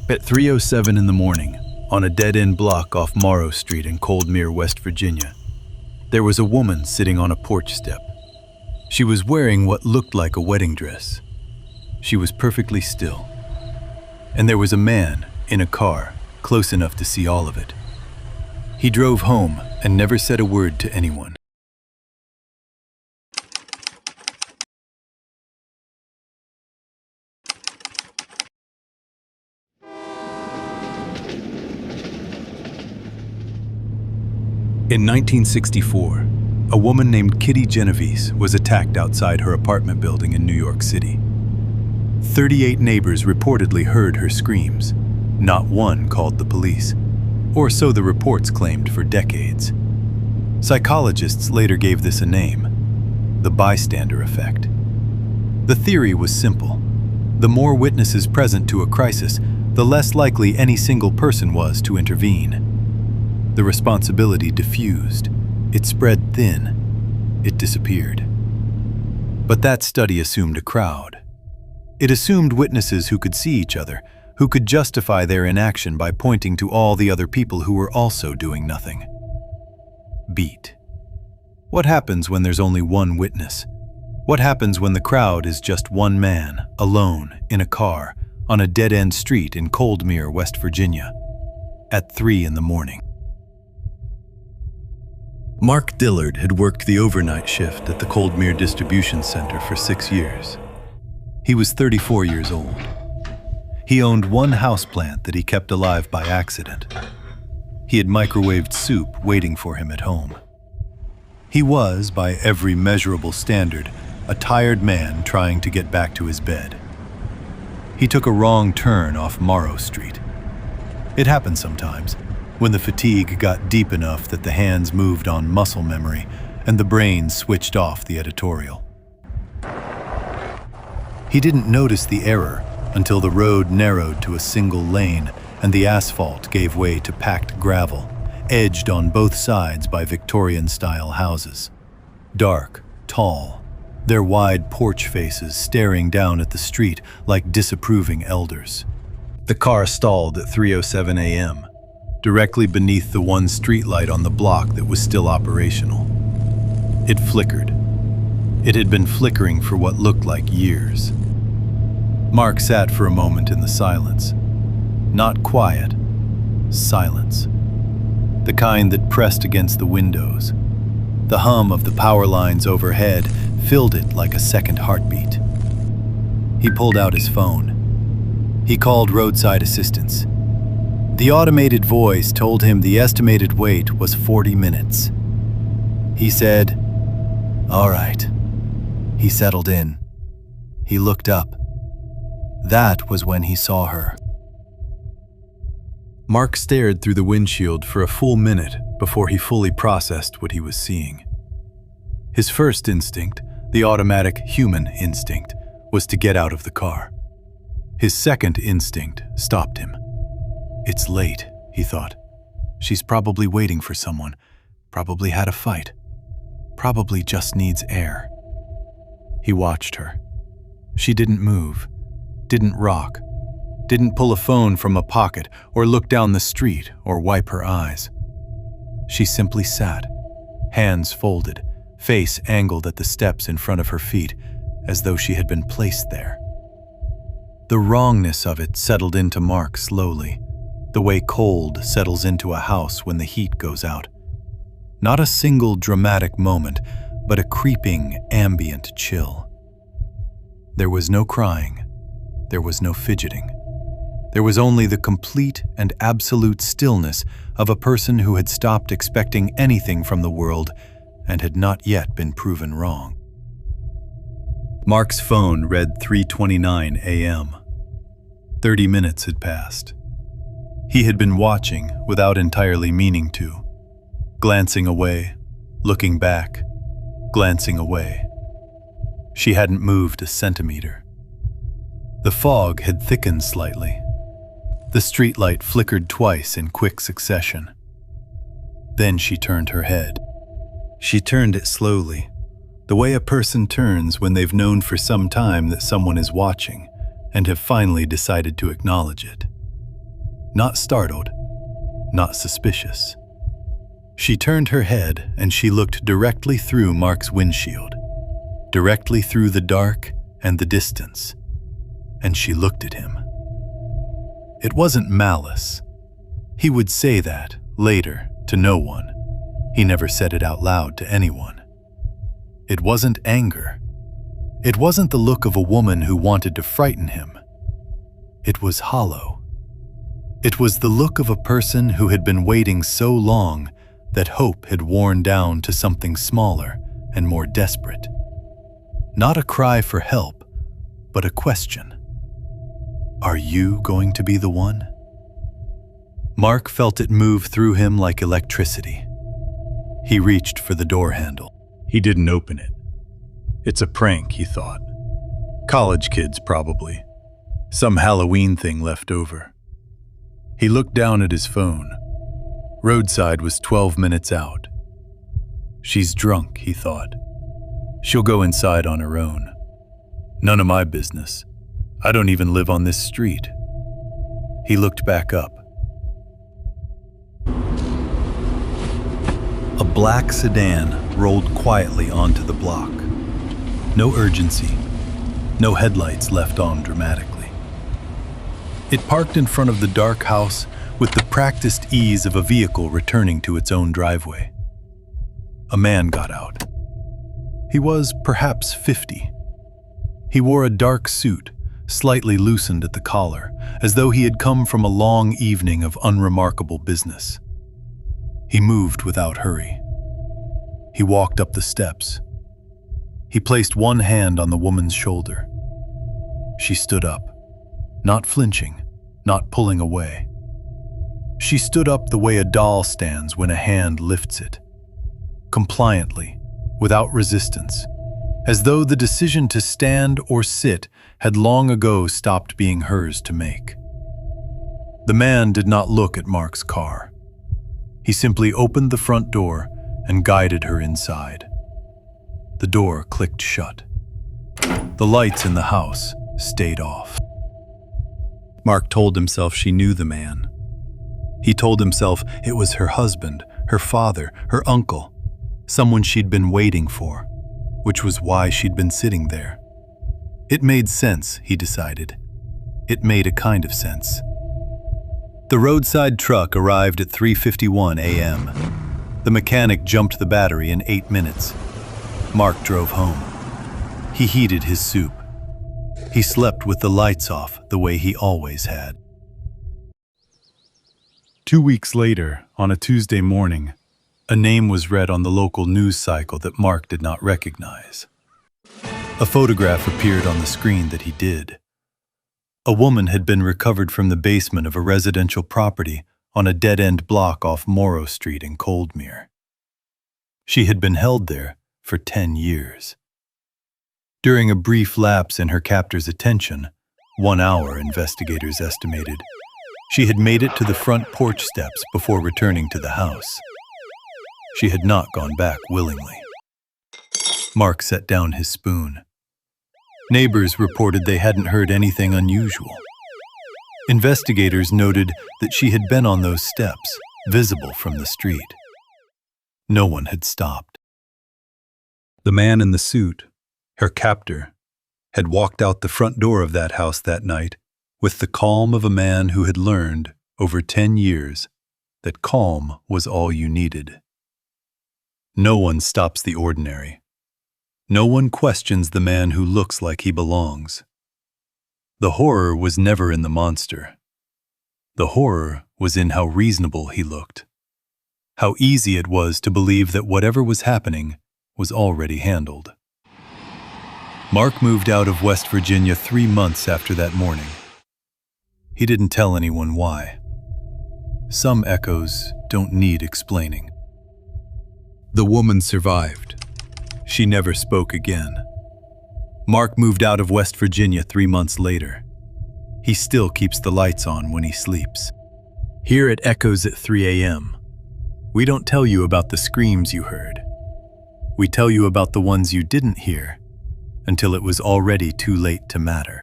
At 3:07 in the morning, on a dead-end block off Morrow Street in Coldmere, West Virginia, there was a woman sitting on a porch step. She was wearing what looked like a wedding dress. She was perfectly still. And there was a man in a car, close enough to see all of it. He drove home and never said a word to anyone. In 1964, a woman named Kitty Genovese was attacked outside her apartment building in New York City. 38 neighbors reportedly heard her screams. Not one called the police, or so the reports claimed for decades. Psychologists later gave this a name: the bystander effect. The theory was simple. The more witnesses present to a crisis, the less likely any single person was to intervene. The responsibility diffused. It spread thin. It disappeared. But that study assumed a crowd. It assumed witnesses who could see each other, who could justify their inaction by pointing to all the other people who were also doing nothing. Beat. What happens when there's only one witness? What happens when the crowd is just one man, alone, in a car, on a dead-end street in Coldmere, West Virginia, at 3 in the morning? Mark Dillard had worked the overnight shift at the Coldmere Distribution Center for 6 years. He was 34 years old. He owned one houseplant that he kept alive by accident. He had microwaved soup waiting for him at home. He was, by every measurable standard, a tired man trying to get back to his bed. He took a wrong turn off Morrow Street. It happened sometimes, when the fatigue got deep enough that the hands moved on muscle memory and the brain switched off the editorial. He didn't notice the error until the road narrowed to a single lane and the asphalt gave way to packed gravel, edged on both sides by Victorian-style houses. Dark, tall, their wide porch faces staring down at the street like disapproving elders. The car stalled at 3:07 a.m., directly beneath the one streetlight on the block that was still operational. It flickered. It had been flickering for what looked like years. Mark sat for a moment in the silence. Not quiet, silence. The kind that pressed against the windows. The hum of the power lines overhead filled it like a second heartbeat. He pulled out his phone. He called roadside assistance. The automated voice told him the estimated wait was 40 minutes. He said, "All right." He settled in. He looked up. That was when he saw her. Mark stared through the windshield for a full minute before he fully processed what he was seeing. His first instinct, the automatic human instinct, was to get out of the car. His second instinct stopped him. "It's late," he thought. "She's probably waiting for someone, probably had a fight, probably just needs air." He watched her. She didn't move, didn't rock, didn't pull a phone from a pocket or look down the street or wipe her eyes. She simply sat, hands folded, face angled at the steps in front of her feet, as though she had been placed there. The wrongness of it settled into Mark slowly, the way cold settles into a house when the heat goes out. Not a single dramatic moment, but a creeping, ambient chill. There was no crying. There was no fidgeting. There was only the complete and absolute stillness of a person who had stopped expecting anything from the world and had not yet been proven wrong. Mark's phone read 3:29 a.m. 30 minutes had passed. He had been watching without entirely meaning to, glancing away, looking back, glancing away. She hadn't moved a centimeter. The fog had thickened slightly. The streetlight flickered twice in quick succession. Then she turned her head. She turned it slowly, the way a person turns when they've known for some time that someone is watching and have finally decided to acknowledge it. Not startled, not suspicious. She turned her head and she looked directly through Mark's windshield, directly through the dark and the distance, and she looked at him. It wasn't malice. He would say that later to no one. He never said it out loud to anyone. It wasn't anger. It wasn't the look of a woman who wanted to frighten him. It was hollow. It was the look of a person who had been waiting so long that hope had worn down to something smaller and more desperate. Not a cry for help, but a question. Are you going to be the one? Mark felt it move through him like electricity. He reached for the door handle. He didn't open it. It's a prank, he thought. College kids, probably. Some Halloween thing left over. He looked down at his phone. Roadside was 12 minutes out. She's drunk, he thought. She'll go inside on her own. None of my business. I don't even live on this street. He looked back up. A black sedan rolled quietly onto the block. No urgency, no headlights left on dramatically. It parked in front of the dark house with the practiced ease of a vehicle returning to its own driveway. A man got out. He was perhaps 50. He wore a dark suit, slightly loosened at the collar, as though he had come from a long evening of unremarkable business. He moved without hurry. He walked up the steps. He placed one hand on the woman's shoulder. She stood up, not flinching, not pulling away. She stood up the way a doll stands when a hand lifts it, compliantly, without resistance, as though the decision to stand or sit had long ago stopped being hers to make. The man did not look at Mark's car. He simply opened the front door and guided her inside. The door clicked shut. The lights in the house stayed off. Mark told himself she knew the man. He told himself it was her husband, her father, her uncle, someone she'd been waiting for, which was why she'd been sitting there. It made sense, he decided. It made a kind of sense. The roadside truck arrived at 3:51 a.m. The mechanic jumped the battery in 8 minutes. Mark drove home. He heated his soup. He slept with the lights off the way he always had. 2 weeks later, on a Tuesday morning, a name was read on the local news cycle that Mark did not recognize. A photograph appeared on the screen that he did. A woman had been recovered from the basement of a residential property on a dead-end block off Morrow Street in Coldmere. She had been held there for 10 years. During a brief lapse in her captor's attention, 1 hour investigators estimated, she had made it to the front porch steps before returning to the house. She had not gone back willingly. Mark set down his spoon. Neighbors reported they hadn't heard anything unusual. Investigators noted that she had been on those steps, visible from the street. No one had stopped. The man in the suit, her captor, had walked out the front door of that house that night with the calm of a man who had learned, over 10 years, that calm was all you needed. No one stops the ordinary. No one questions the man who looks like he belongs. The horror was never in the monster. The horror was in how reasonable he looked. How easy it was to believe that whatever was happening was already handled. Mark moved out of West Virginia 3 months after that morning. He didn't tell anyone why. Some echoes don't need explaining. The woman survived. She never spoke again. Mark moved out of West Virginia 3 months later. He still keeps the lights on when he sleeps. Here it echoes at 3 a.m. We don't tell you about the screams you heard. We tell you about the ones you didn't hear until it was already too late to matter.